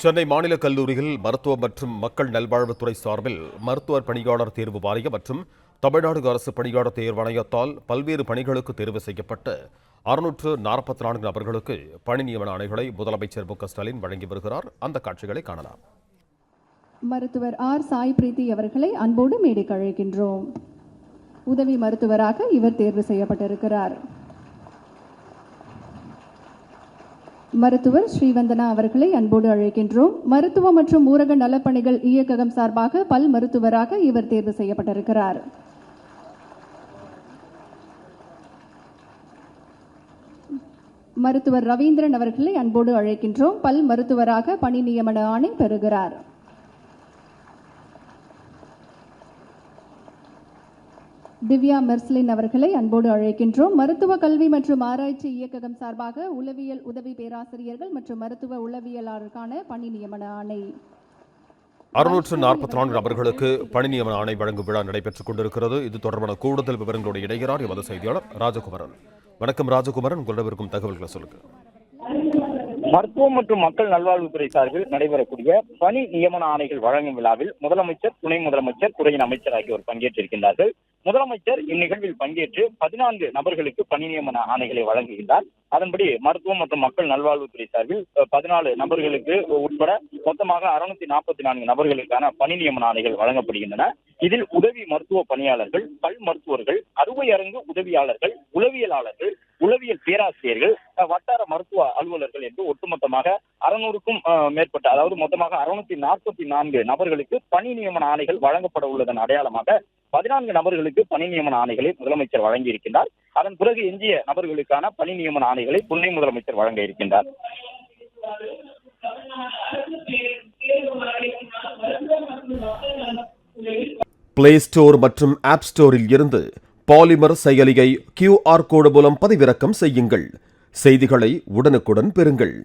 சென்னை மாநில கல்லூரியில் மருத்துவ மற்றும் மக்கள் நல்வாழ்வுத்துறை சார்பில் மருத்துவர் பணியாளர் தேர்வு வாரியம் மற்றும் தமிழ்நாடு அரசு பணியாளர் தேர்வாணையத்தால் பல்வேறு பணிகளுக்கு தேர்வு செய்யப்பட்ட 644 நபர்களுக்கு பணி நியமன ஆணைகளை முதலமைச்சர் மு.க.ஸ்டாலின் வழங்கி வருகிறார். அந்த காட்சிகளை காணலாம். மருத்துவர் ஆர் சாய் பிரீத்தி அவர்களை அன்போடு மேடைக்கு அழைக்கின்றோம். உதவி மருத்துவராக இவர் தேர்வு செய்யப்பட்டிருக்கிறார். மருத்துவர் ஸ்ரீவந்தனா அவர்களை அன்போடு அழைக்கின்றோம். மருத்துவ மற்றும் ஊரக நலப்பணிகள் இயக்ககம் சார்பாக பல் மருத்துவராக இவர் தேர்வு செய்யப்பட்டிருக்கிறார். மருத்துவர் ரவீந்திரன் அவர்களை அன்போடு அழைக்கின்றோம். பல் மருத்துவராக பணி நியமன ஆணை பெறுகிறார். திவ்யா மெர்ஸ்லின் அவர்களை அன்போடு அழைக்கின்றோம். மருத்துவ கல்வி மற்றும் ஆராய்ச்சி இயக்ககம் சார்பாக உளவியல் உதவி பேராசிரியர்கள் மற்றும் மருத்துவ உளவியலாளருக்கான பணி நியமன ஆணை. 644 நபர்களுக்கு பணி நியமன ஆணை வழங்கும் விழா நடைபெற்றுக் கொண்டிருக்கிறது. இது தொடர்பான கூடுதல் விவரங்களோடு இணைகிறார் எமது செய்தியாளர் ராஜகுமரன். வணக்கம் ராஜகுமரன், உங்களிடம் இருக்கும் தகவல்களை சொல்லுங்க. மருத்துவம் மற்றும் மக்கள் நல்வாழ்வுத்துறை சார்பில் நடைபெறக்கூடிய பணி நியமன ஆணைகள் வழங்கும் விழாவில் முதலமைச்சர், துணை முதலமைச்சர், துறையின் அமைச்சர் ஆகியோர் பங்கேற்றிருக்கின்றார்கள். முதலமைச்சர் இந்நிகழ்வில் பங்கேற்று 14 நபர்களுக்கு பணி நியமன ஆணைகளை வழங்குகின்றார். அதன்படி மருத்துவம் மற்றும் மக்கள் நல்வாழ்வுத்துறை சார்பில் 14 நபர்களுக்கு உட்பட மொத்தமாக 644 நபர்களுக்கான பணி நியமன ஆணைகள் வழங்கப்படுகின்றன. இதில் உதவி மருத்துவ பணியாளர்கள், பல் மருத்துவர்கள், அறுவை அரங்கு உதவியாளர்கள், உளவியலாளர்கள், உளவியல் பேராசிரியர்கள், வட்டார மருத்துவ அலுவலர்கள் என்று ஒட்டுமொத்தமாக 600க்கும் மேற்பட்ட, அதாவது மொத்தமாக 644 நபர்களுக்கு பணி நியமன ஆணைகள் வழங்கப்பட உள்ளதன் அடையாளமாக 14 நபர்களுக்கு பணி நியமன ஆணைகளை முதலமைச்சர் வழங்கி இருக்கின்றார். அதன் பிறகு எஞ்சிய நபர்களுக்கான பணி நியமன ஆணைகளை துணை முதலமைச்சர் வழங்க இருக்கின்றார். பிளே ஸ்டோர் மற்றும் ஆப் ஸ்டோரில் இருந்து பாலிமர் செயலியை QR கோடு மூலம் பதிவிறக்கம் செய்யுங்கள். செய்திகளை உடனுக்குடன் பெறுங்கள்.